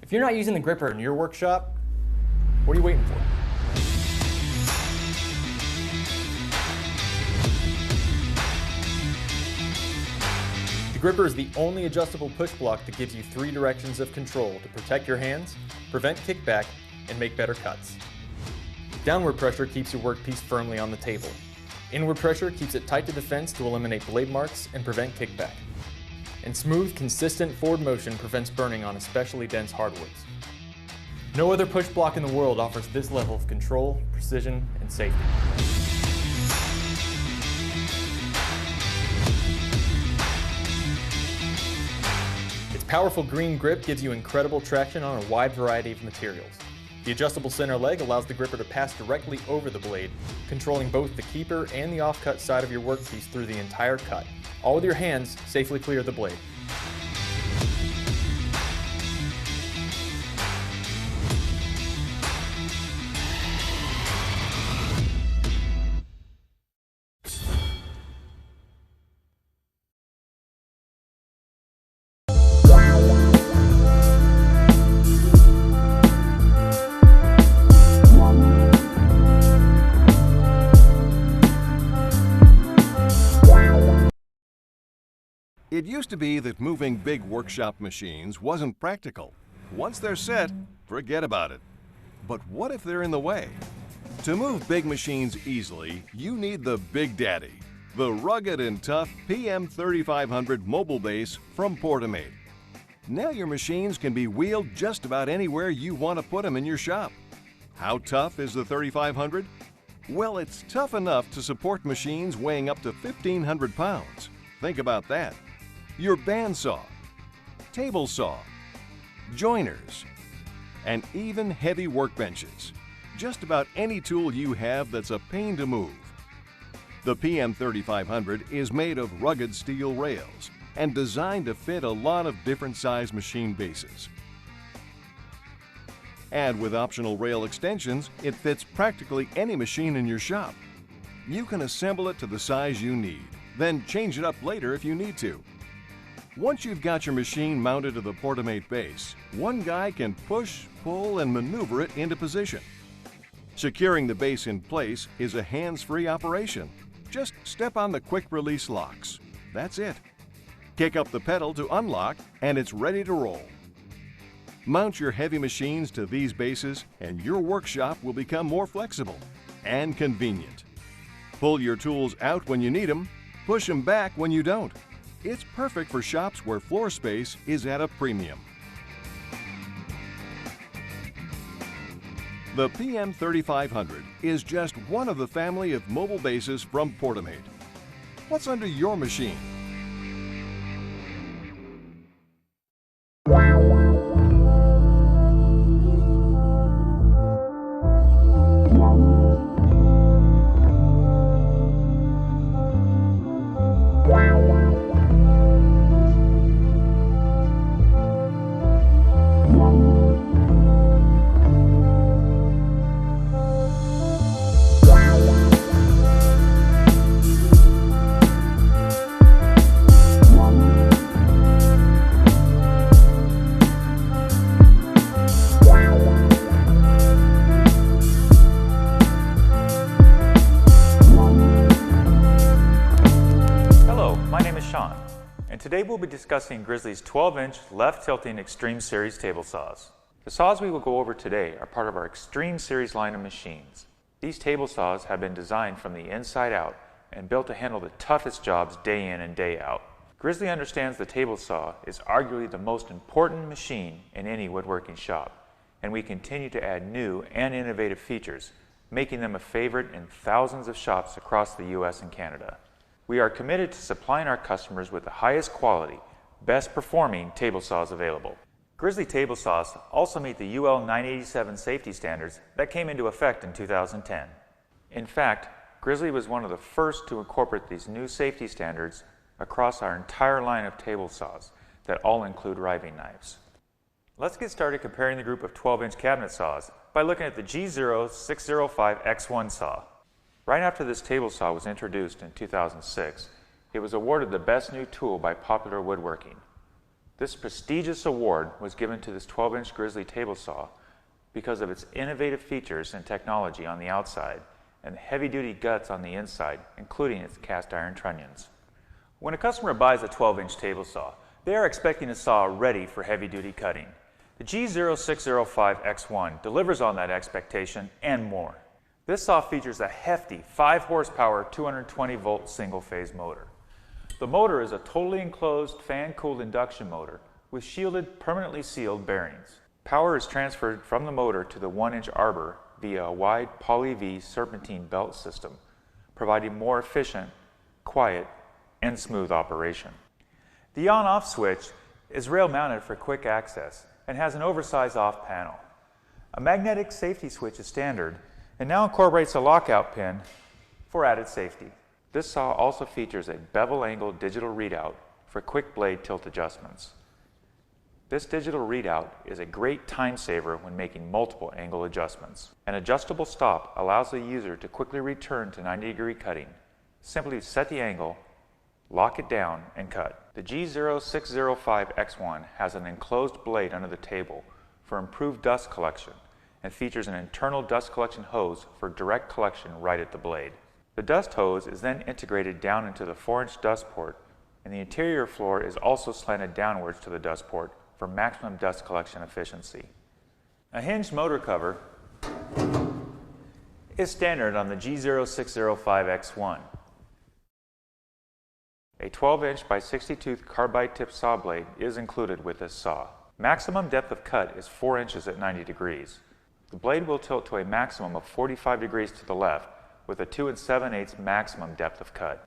If you're not using the gripper in your workshop, what are you waiting for? The gripper is the only adjustable push block that gives you 3 directions of control to protect your hands, prevent kickback, and make better cuts. Downward pressure keeps your workpiece firmly on the table. Inward pressure keeps it tight to the fence to eliminate blade marks and prevent kickback. And smooth, consistent forward motion prevents burning on especially dense hardwoods. No other push block in the world offers this level of control, precision, and safety. Its powerful green grip gives you incredible traction on a wide variety of materials. The adjustable center leg allows the gripper to pass directly over the blade, controlling both the keeper and the offcut side of your workpiece through the entire cut. All with your hands safely clear the blade. It used to be that moving big workshop machines wasn't practical. Once they're set, forget about it. But what if they're in the way? To move big machines easily, you need the Big Daddy, the rugged and tough PM3500 mobile base from Portamate. Now your machines can be wheeled just about anywhere you want to put them in your shop. How tough is the 3500? Well, it's tough enough to support machines weighing up to 1,500 pounds. Think about that. Your bandsaw, table saw, joiners, and even heavy workbenches. Just about any tool you have that's a pain to move. The PM3500 is made of rugged steel rails and designed to fit a lot of different size machine bases. And with optional rail extensions, it fits practically any machine in your shop. You can assemble it to the size you need, then change it up later if you need to. Once you've got your machine mounted to the Portamate base, one guy can push, pull, and maneuver it into position. Securing the base in place is a hands-free operation. Just step on the quick-release locks. That's it. Kick up the pedal to unlock, and it's ready to roll. Mount your heavy machines to these bases, and your workshop will become more flexible and convenient. Pull your tools out when you need them, push them back when you don't. It's perfect for shops where floor space is at a premium. The PM3500 is just one of the family of mobile bases from Portamate. What's under your machine? And today we'll be discussing Grizzly's 12-inch left-tilting Extreme Series table saws. The saws we will go over today are part of our Extreme Series line of machines. These table saws have been designed from the inside out and built to handle the toughest jobs day in and day out. Grizzly understands the table saw is arguably the most important machine in any woodworking shop, and we continue to add new and innovative features, making them a favorite in thousands of shops across the US and Canada. We are committed to supplying our customers with the highest quality, best performing table saws available. Grizzly table saws also meet the UL 987 safety standards that came into effect in 2010. In fact, Grizzly was one of the first to incorporate these new safety standards across our entire line of table saws that all include riving knives. Let's get started comparing the group of 12-inch cabinet saws by looking at the G0-605X1 saw. Right after this table saw was introduced in 2006, it was awarded the Best New Tool by Popular Woodworking. This prestigious award was given to this 12-inch Grizzly table saw because of its innovative features and technology on the outside and the heavy-duty guts on the inside, including its cast iron trunnions. When a customer buys a 12-inch table saw, they are expecting a saw ready for heavy-duty cutting. The G0605X1 delivers on that expectation and more. This saw features a hefty 5-horsepower, 220-volt single-phase motor. The motor is a totally enclosed, fan-cooled induction motor with shielded, permanently sealed bearings. Power is transferred from the motor to the 1-inch arbor via a wide poly-V serpentine belt system, providing more efficient, quiet, and smooth operation. The on-off switch is rail-mounted for quick access and has an oversized off panel. A magnetic safety switch is standard and now incorporates a lockout pin for added safety. This saw also features a bevel-angled digital readout for quick blade tilt adjustments. This digital readout is a great time saver when making multiple angle adjustments. An adjustable stop allows the user to quickly return to 90-degree cutting. Simply set the angle, lock it down, and cut. The G0605X1 has an enclosed blade under the table for improved dust collection and features an internal dust collection hose for direct collection right at the blade. The dust hose is then integrated down into the 4-inch dust port, and the interior floor is also slanted downwards to the dust port for maximum dust collection efficiency. A hinged motor cover is standard on the G0605X1. A 12-inch by 60-tooth carbide-tipped saw blade is included with this saw. Maximum depth of cut is 4 inches at 90 degrees. The blade will tilt to a maximum of 45 degrees to the left with a 2 7/8 maximum depth of cut.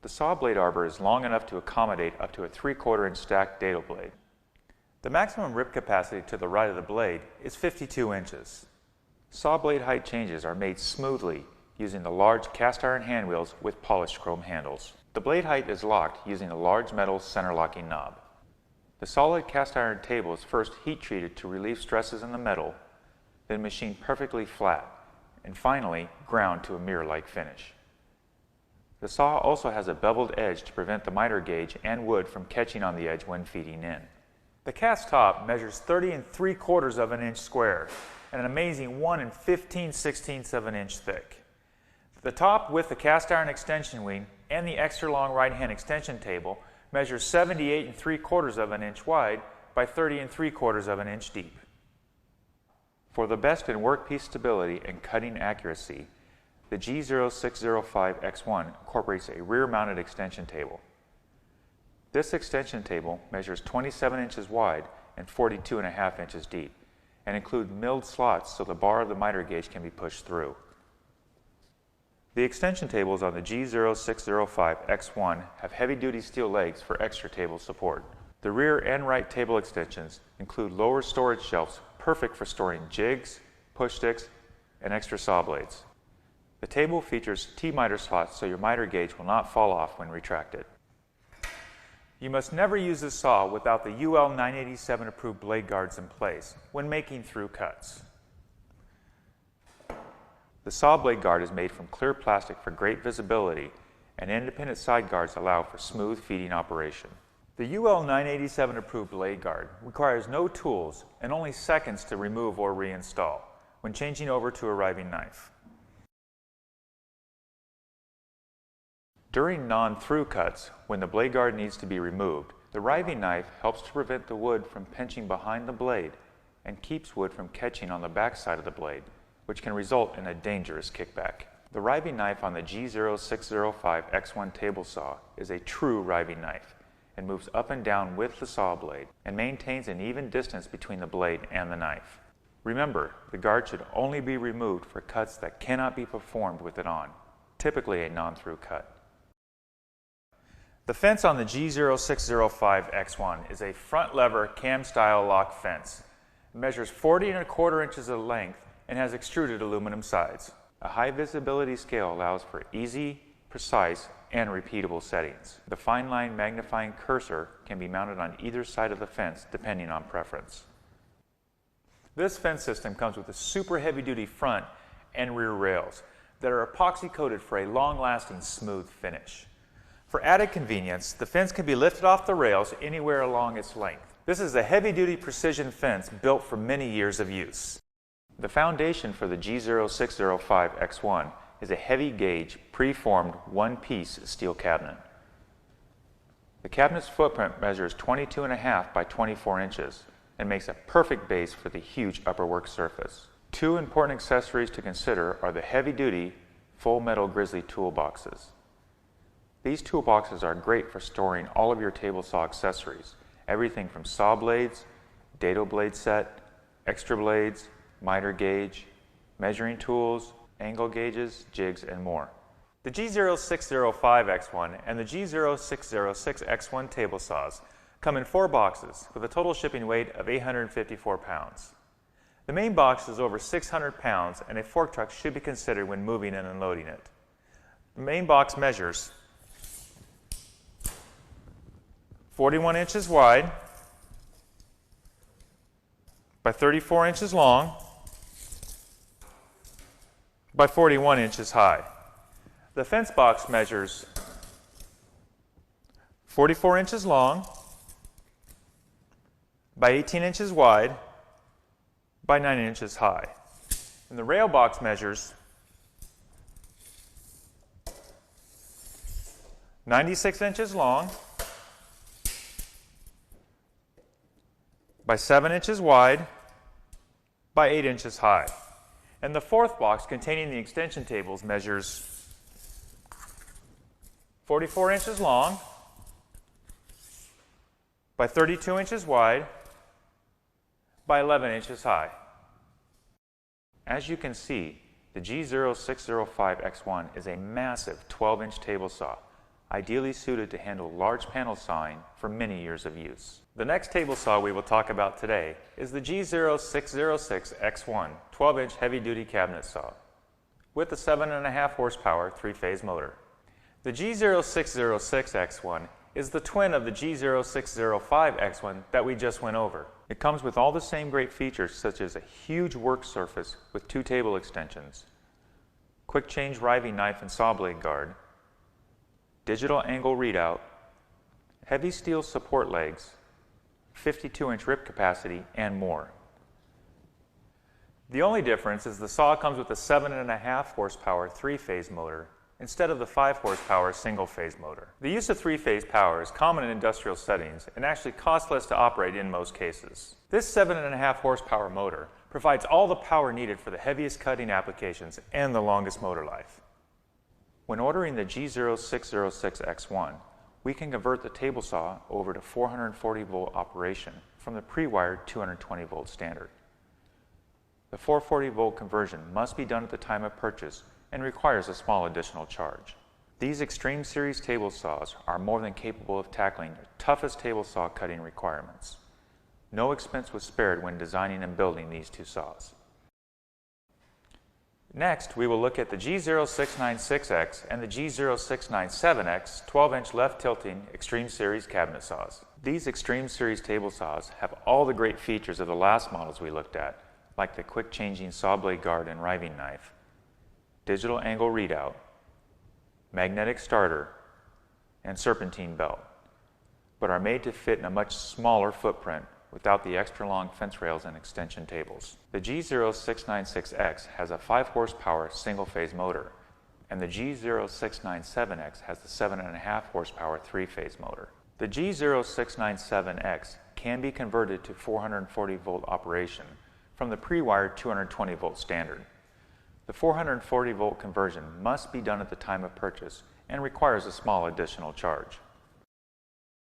The saw blade arbor is long enough to accommodate up to a 3/4 inch stacked dado blade. The maximum rip capacity to the right of the blade is 52 inches. Saw blade height changes are made smoothly using the large cast iron hand wheels with polished chrome handles. The blade height is locked using a large metal center locking knob. The solid cast iron table is first heat treated to relieve stresses in the metal, then machined perfectly flat, and finally ground to a mirror-like finish. The saw also has a beveled edge to prevent the miter gauge and wood from catching on the edge when feeding in. The cast top measures 30 3/4 of an inch square and an amazing 1 15/16 of an inch thick. The top with the cast iron extension wing and the extra long right hand extension table measures 78 3/4 of an inch wide by 30 3/4 of an inch deep. For the best in workpiece stability and cutting accuracy, the G0605X1 incorporates a rear-mounted extension table. This extension table measures 27 inches wide and 42.5 inches deep and includes milled slots so the bar of the miter gauge can be pushed through. The extension tables on the G0605X1 have heavy-duty steel legs for extra table support. The rear and right table extensions include lower storage shelves perfect for storing jigs, push sticks, and extra saw blades. The table features T-miter slots so your miter gauge will not fall off when retracted. You must never use this saw without the UL 987 approved blade guards in place when making through cuts. The saw blade guard is made from clear plastic for great visibility, and independent side guards allow for smooth feeding operation. The UL 987 approved blade guard requires no tools and only seconds to remove or reinstall when changing over to a riving knife. During non-through cuts, when the blade guard needs to be removed, the riving knife helps to prevent the wood from pinching behind the blade and keeps wood from catching on the back side of the blade, which can result in a dangerous kickback. The riving knife on the G0605X1 table saw is a true riving knife and moves up and down with the saw blade and maintains an even distance between the blade and the knife. Remember, the guard should only be removed for cuts that cannot be performed with it on, typically a non-through cut. The fence on the G0605X1 is a front lever cam-style lock fence. It measures 40 1/4 inches of length and has extruded aluminum sides. A high visibility scale allows for easy, precise, and repeatable settings. The fine line magnifying cursor can be mounted on either side of the fence depending on preference. This fence system comes with a super heavy-duty front and rear rails that are epoxy coated for a long-lasting smooth finish. For added convenience, the fence can be lifted off the rails anywhere along its length. This is a heavy-duty precision fence built for many years of use. The foundation for the G0605X1 is a heavy-gauge, pre-formed, one-piece steel cabinet. The cabinet's footprint measures 22.5 by 24 inches and makes a perfect base for the huge upper work surface. Two important accessories to consider are the heavy-duty, full metal grizzly toolboxes. These toolboxes are great for storing all of your table saw accessories, everything from saw blades, dado blade set, extra blades, miter gauge, measuring tools, angle gauges, jigs, and more. The G0605X1 and the G0606X1 table saws come in 4 boxes with a total shipping weight of 854 pounds. The main box is over 600 pounds and a fork truck should be considered when moving and unloading it. The main box measures 41 inches wide by 34 inches long by 41 inches high. The fence box measures 44 inches long by 18 inches wide by 9 inches high. And the rail box measures 96 inches long by 7 inches wide by 8 inches high. And the fourth box containing the extension tables measures 44 inches long by 32 inches wide by 11 inches high. As you can see, the G0605X1 is a massive 12-inch table saw, ideally suited to handle large panel sawing for many years of use. The next table saw we will talk about today is the G0606X1 12-inch heavy-duty cabinet saw with a 7.5 horsepower 3-phase motor. The G0606X1 is the twin of the G0605X1 that we just went over. It comes with all the same great features such as a huge work surface with 2 table extensions, quick change riving knife and saw blade guard, digital angle readout, heavy steel support legs, 52-inch rip capacity, and more. The only difference is the saw comes with a 7.5 horsepower 3-phase motor instead of the 5 horsepower single-phase motor. The use of 3-phase power is common in industrial settings and actually costs less to operate in most cases. This 7.5 horsepower motor provides all the power needed for the heaviest cutting applications and the longest motor life. When ordering the G0606X1, we can convert the table saw over to 440 volt operation from the pre-wired 220 volt standard. The 440 volt conversion must be done at the time of purchase and requires a small additional charge. These Extreme Series table saws are more than capable of tackling the toughest table saw cutting requirements. No expense was spared when designing and building these 2 saws. Next, we will look at the G0696X and the G0697X 12-inch left tilting Extreme Series cabinet saws. These Extreme Series table saws have all the great features of the last models we looked at, like the quick changing saw blade guard and riving knife, digital angle readout, magnetic starter, and serpentine belt, but are made to fit in a much smaller footprint without the extra long fence rails and extension tables. The G0696X has a 5 horsepower single-phase motor, and the G0697X has the 7.5 horsepower 3-phase motor. The G0697X can be converted to 440 volt operation from the pre-wired 220 volt standard. The 440 volt conversion must be done at the time of purchase and requires a small additional charge.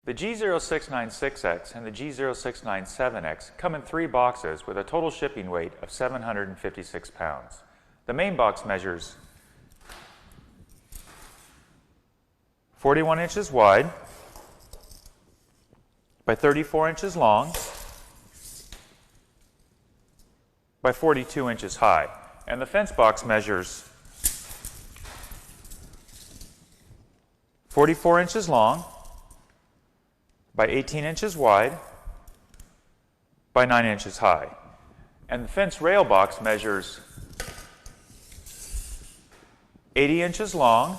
The G0696X and the G0697X come in 3 boxes with a total shipping weight of 756 pounds. The main box measures 41 inches wide by 34 inches long by 42 inches high. And the fence box measures 44 inches long by 18 inches wide by 9 inches high. And the fence rail box measures 80 inches long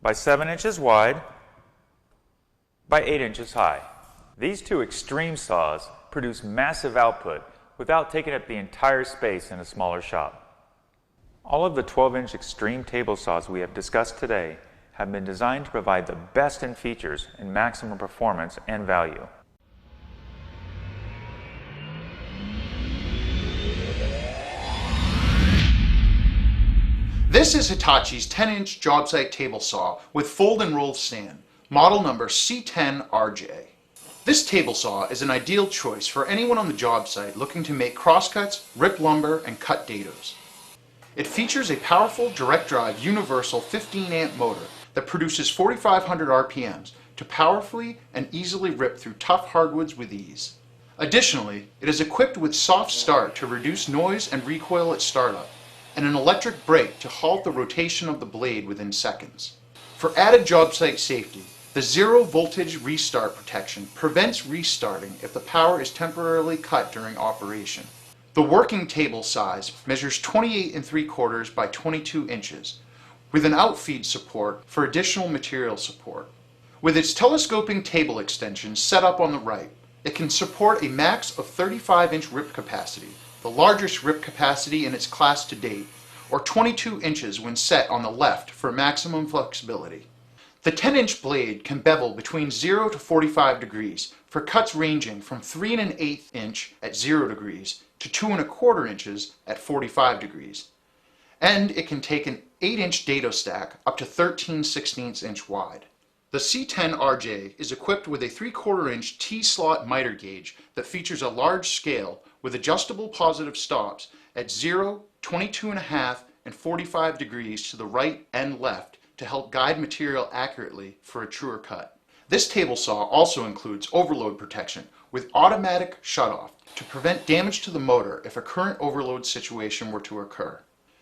by 7 inches wide by 8 inches high. These two extreme saws produce massive output without taking up the entire space in a smaller shop. All of the 12-inch extreme table saws we have discussed today have been designed to provide the best in features and maximum performance and value. This is Hitachi's 10-inch job site table saw with fold and roll stand, model number C10RJ. This table saw is an ideal choice for anyone on the job site looking to make crosscuts, rip lumber, and cut dados. It features a powerful direct drive universal 15 amp motor that produces 4,500 RPMs to powerfully and easily rip through tough hardwoods with ease. Additionally, it is equipped with soft start to reduce noise and recoil at startup, and an electric brake to halt the rotation of the blade within seconds. For added job site safety, the zero voltage restart protection prevents restarting if the power is temporarily cut during operation. The working table size measures 28 3/4 by 22 inches, with an outfeed support for additional material support. With its telescoping table extension set up on the right, it can support a max of 35-inch rip capacity, the largest rip capacity in its class to date, or 22 inches when set on the left for maximum flexibility. The 10-inch blade can bevel between 0 to 45 degrees for cuts ranging from 3 1/8 inch at 0 degrees to 2 1/4 inches at 45 degrees. And it can take an 8-inch dado stack up to 13 16 inch wide. The C10RJ is equipped with a 3/4 inch T-slot miter gauge that features a large scale with adjustable positive stops at 0, 22.5, and 45 degrees to the right and left to help guide material accurately for a truer cut. This table saw also includes overload protection with automatic shutoff to prevent damage to the motor if a current overload situation were to occur.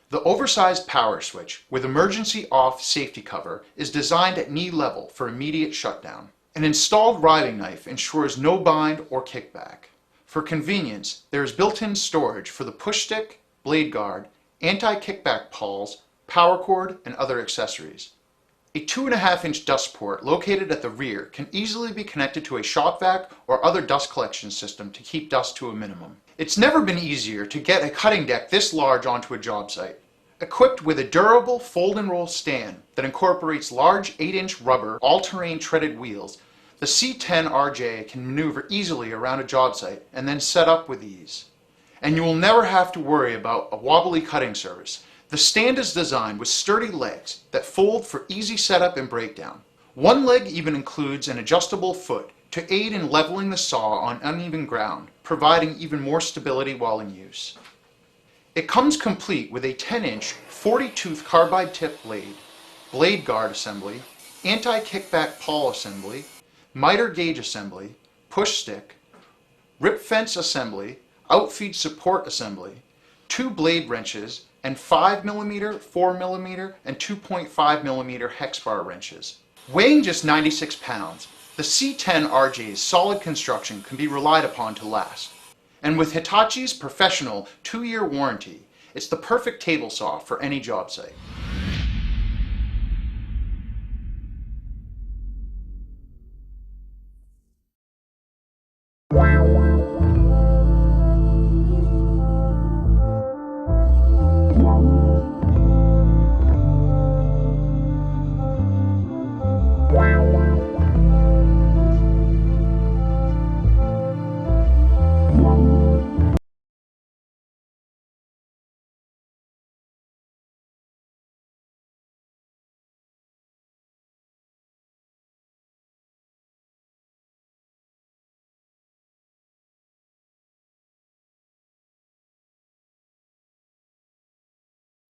The oversized power switch with emergency off safety cover is designed at knee level for immediate shutdown. An installed riving knife ensures no bind or kickback. For convenience, there is built-in storage for the push stick, blade guard, anti-kickback pawls, power cord, and other accessories. A 2.5 inch dust port located at the rear can easily be connected to a shop vac or other dust collection system to keep dust to a minimum. It's never been easier to get a cutting deck this large onto a job site. Equipped with a durable fold and roll stand that incorporates large 8-inch rubber all-terrain treaded wheels, the C10RJ can maneuver easily around a job site and then set up with ease. And you will never have to worry about a wobbly cutting surface. The stand is designed with sturdy legs that fold for easy setup and breakdown. One leg even includes an adjustable foot to aid in leveling the saw on uneven ground, providing even more stability while in use. It comes complete with a 10-inch 40-tooth carbide tip blade, blade guard assembly, anti-kickback pawl assembly, miter gauge assembly, push stick, rip fence assembly, outfeed support assembly, 2 blade wrenches, and 5mm, 4mm, and 2.5mm hex bar wrenches. Weighing just 96 pounds, the C10RJ's solid construction can be relied upon to last. And with Hitachi's professional 2-year warranty, it's the perfect table saw for any job site. Wow.